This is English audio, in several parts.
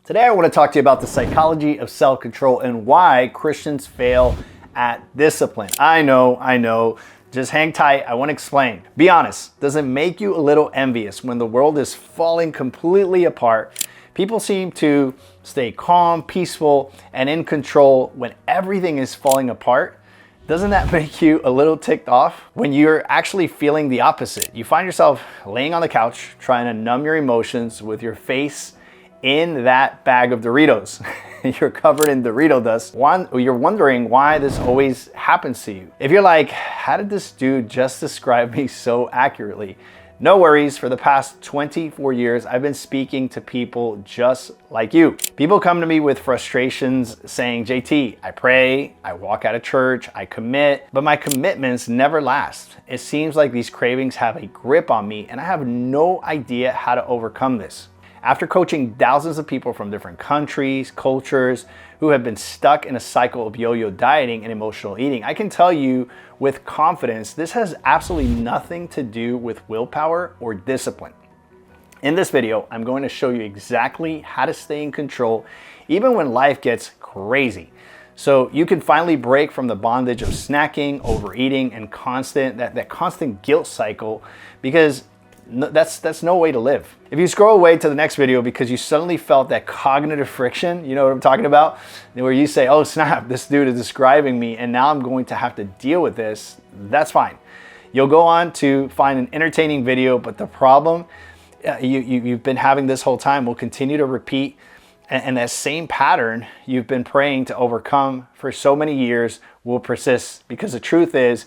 Today I want to talk to you about the psychology of self-control and why Christians fail at discipline. I know. Just hang tight, I want to explain. Be honest, does it make you a little envious when the world is falling completely apart? People seem to stay calm, peaceful, and in control when everything is falling apart. Doesn't that make you a little ticked off? When you're actually feeling the opposite, you find yourself laying on the couch trying to numb your emotions with your face in that bag of Doritos. You're covered in Dorito dust. You're wondering why this always happens to you. If you're like, how did this dude just describe me so accurately? No worries, for the past 24 years, I've been speaking to people just like you. People come to me with frustrations saying, JT, I pray, I walk out of church, I commit, but my commitments never last. It seems like these cravings have a grip on me and I have no idea how to overcome this. After coaching thousands of people from different countries, cultures, who have been stuck in a cycle of yo-yo dieting and emotional eating, I can tell you with confidence, this has absolutely nothing to do with willpower or discipline. In this video, I'm going to show you exactly how to stay in control even when life gets crazy. So you can finally break from the bondage of snacking, overeating, and that constant guilt cycle, because that's no way to live. If you scroll away to the next video because you suddenly felt that cognitive friction, you know what I'm talking about? Where you say, oh snap, this dude is describing me and now I'm going to have to deal with this, that's fine. You'll go on to find an entertaining video, but the problem you've been having this whole time will continue to repeat, and that same pattern you've been praying to overcome for so many years will persist, because the truth is,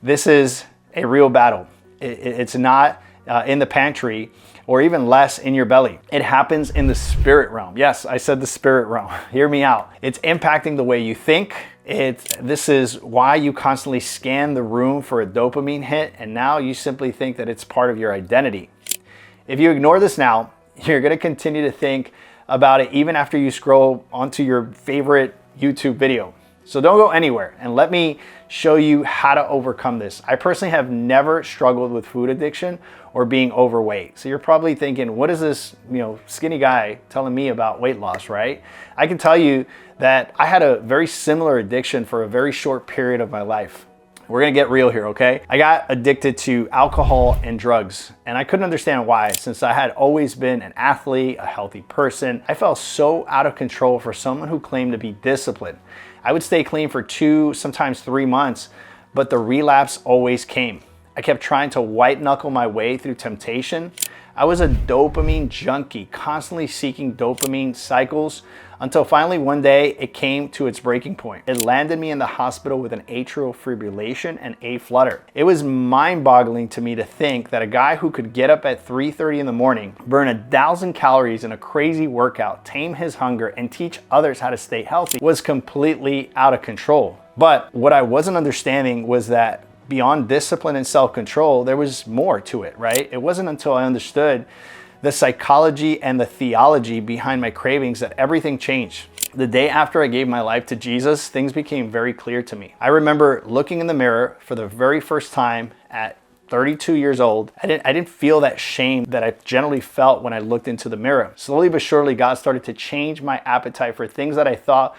this is a real battle. It's not in the pantry, or even less in your belly. It happens in the spirit realm. Yes, I said the spirit realm. Hear me out. It's impacting the way you think. This is why you constantly scan the room for a dopamine hit, and now you simply think that it's part of your identity. If you ignore this now, you're gonna continue to think about it even after you scroll onto your favorite YouTube video. So don't go anywhere and let me show you how to overcome this. I personally have never struggled with food addiction or being overweight. So you're probably thinking, what is this, skinny guy telling me about weight loss, right? I can tell you that I had a very similar addiction for a very short period of my life. We're gonna get real here, okay? I got addicted to alcohol and drugs, and I couldn't understand why. Since I had always been an athlete, a healthy person, I felt so out of control for someone who claimed to be disciplined. I would stay clean for 2, sometimes 3 months, but the relapse always came. I kept trying to white knuckle my way through temptation. I was a dopamine junkie, constantly seeking dopamine cycles, until finally one day it came to its breaking point. It landed me in the hospital with an atrial fibrillation and a flutter. It was mind-boggling to me to think that a guy who could get up at 3:30 in the morning, burn 1,000 calories in a crazy workout, tame his hunger, and teach others how to stay healthy was completely out of control. But what I wasn't understanding was that beyond discipline and self-control, there was more to it, right? It wasn't until I understood the psychology and the theology behind my cravings that everything changed. The day after I gave my life to Jesus, things became very clear to me. I remember looking in the mirror for the very first time at 32 years old. I didn't feel that shame that I generally felt when I looked into the mirror. Slowly but surely, God started to change my appetite for things that I thought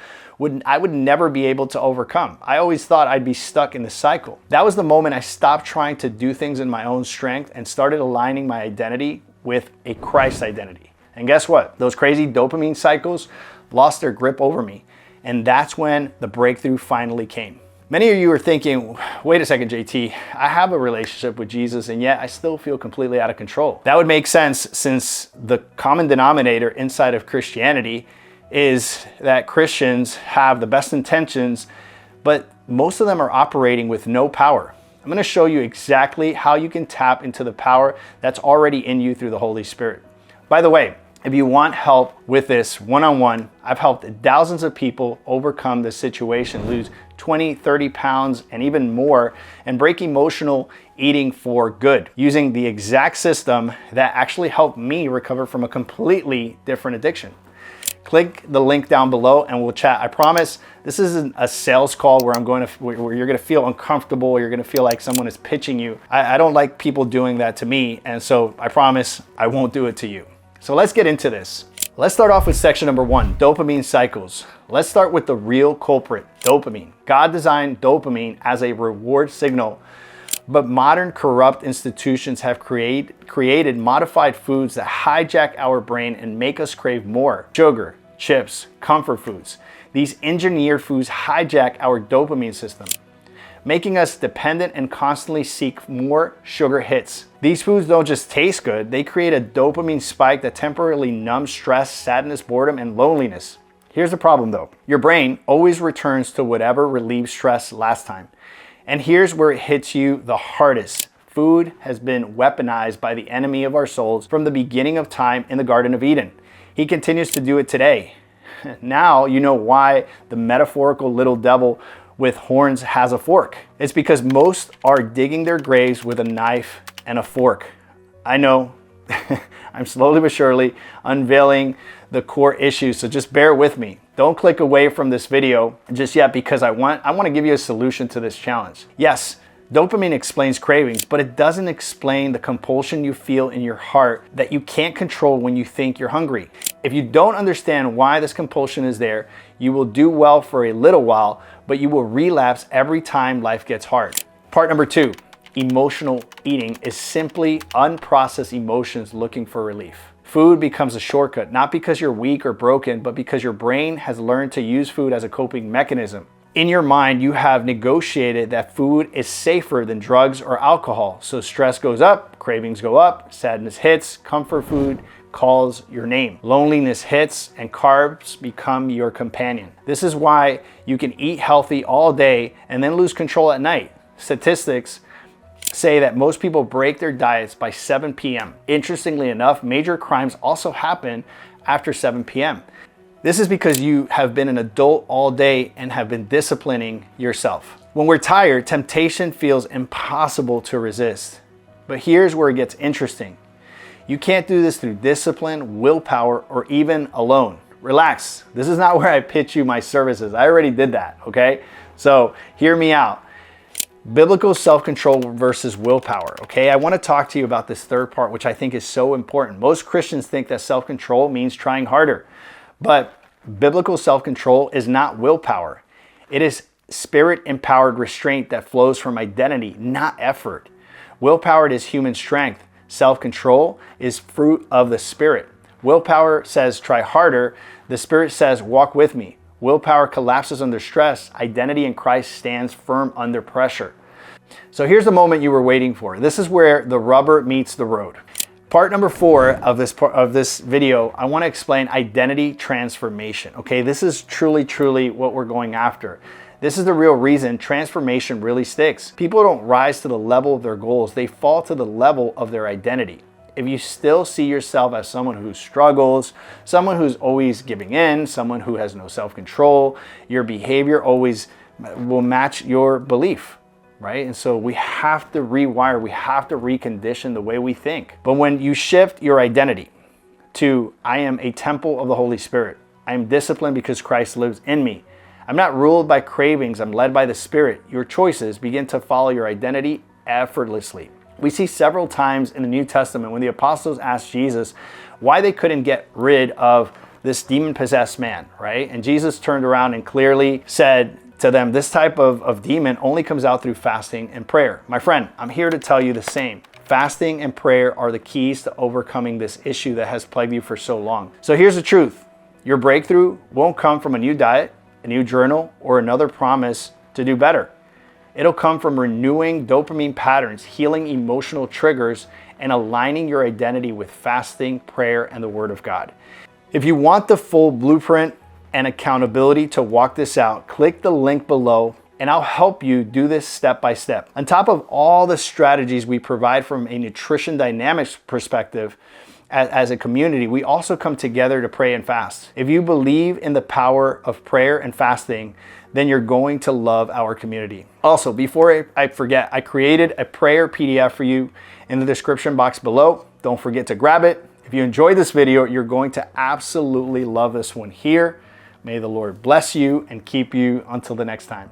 I would never be able to overcome. I always thought I'd be stuck in the cycle. That was the moment I stopped trying to do things in my own strength and started aligning my identity with a Christ identity. And guess what? Those crazy dopamine cycles lost their grip over me. And that's when the breakthrough finally came. Many of you are thinking, wait a second, JT, I have a relationship with Jesus and yet I still feel completely out of control. That would make sense, since the common denominator inside of Christianity is that Christians have the best intentions, but most of them are operating with no power. I'm going to show you exactly how you can tap into the power that's already in you through the Holy Spirit. By the way, if you want help with this one-on-one, I've helped thousands of people overcome this situation, lose 20, 30 pounds and even more, and break emotional eating for good, using the exact system that actually helped me recover from a completely different addiction. Click the link down below and we'll chat. I promise this isn't a sales call where you're gonna feel uncomfortable, you're gonna feel like someone is pitching you. I don't like people doing that to me, and so I promise I won't do it to you. So let's get into this. Let's start off with section number 1, dopamine cycles. Let's start with the real culprit, dopamine. God designed dopamine as a reward signal, but modern corrupt institutions have created modified foods that hijack our brain and make us crave more. Sugar, chips, comfort foods. These engineered foods hijack our dopamine system, making us dependent and constantly seek more sugar hits. These foods don't just taste good, they create a dopamine spike that temporarily numbs stress, sadness, boredom, and loneliness. Here's the problem though. Your brain always returns to whatever relieved stress last time. And here's where it hits you the hardest. Food has been weaponized by the enemy of our souls from the beginning of time in the Garden of Eden. He continues to do it today. Now you know why the metaphorical little devil with horns has a fork. It's because most are digging their graves with a knife and a fork. I know, I'm slowly but surely unveiling the core issues, so just bear with me. Don't click away from this video just yet because I want to give you a solution to this challenge. Yes, dopamine explains cravings, but it doesn't explain the compulsion you feel in your heart that you can't control when you think you're hungry. If you don't understand why this compulsion is there, you will do well for a little while, but you will relapse every time life gets hard. Part number 2, emotional eating is simply unprocessed emotions looking for relief. Food becomes a shortcut, not because you're weak or broken, but because your brain has learned to use food as a coping mechanism. In your mind, you have negotiated that food is safer than drugs or alcohol. So stress goes up, cravings go up, sadness hits, comfort food calls your name. Loneliness hits and carbs become your companion. This is why you can eat healthy all day and then lose control at night. Statistics say that most people break their diets by 7 p.m. Interestingly enough, major crimes also happen after 7 p.m. This is because you have been an adult all day and have been disciplining yourself. When we're tired, temptation feels impossible to resist. But here's where it gets interesting. You can't do this through discipline, willpower, or even alone. Relax. This is not where I pitch you my services. I already did that, okay? So hear me out. Biblical self-control versus willpower, okay? I want to talk to you about this third part, which I think is so important. Most Christians think that self-control means trying harder, but biblical self-control is not willpower. It is spirit-empowered restraint that flows from identity, not effort. Willpower is human strength. Self-control is fruit of the Spirit. Willpower says try harder. The Spirit says walk with me. Willpower collapses under stress. Identity in Christ stands firm under pressure. So here's the moment you were waiting for. This is where the rubber meets the road. Part number 4 of this video, I want to explain identity transformation. Okay, this is truly what we're going after. This is the real reason transformation really sticks. People don't rise to the level of their goals. They fall to the level of their identity. If you still see yourself as someone who struggles, someone who's always giving in, someone who has no self-control, your behavior always will match your belief, right? And so we have to rewire, we have to recondition the way we think. But when you shift your identity to, I am a temple of the Holy Spirit, I am disciplined because Christ lives in me, I'm not ruled by cravings, I'm led by the Spirit, your choices begin to follow your identity effortlessly. We see several times in the New Testament when the apostles asked Jesus why they couldn't get rid of this demon-possessed man, right? And Jesus turned around and clearly said to them, this type of demon only comes out through fasting and prayer. My friend, I'm here to tell you the same. Fasting and prayer are the keys to overcoming this issue that has plagued you for so long. So here's the truth. Your breakthrough won't come from a new diet, a new journal, or another promise to do better. It'll come from renewing dopamine patterns, healing emotional triggers, and aligning your identity with fasting, prayer, and the Word of God. If you want the full blueprint and accountability to walk this out, click the link below and I'll help you do this step by step. On top of all the strategies we provide from a nutrition dynamics perspective, as a community, we also come together to pray and fast. If you believe in the power of prayer and fasting, then you're going to love our community. Also, before I forget, I created a prayer PDF for you in the description box below. Don't forget to grab it. If you enjoyed this video, you're going to absolutely love this one here. May the Lord bless you and keep you until the next time.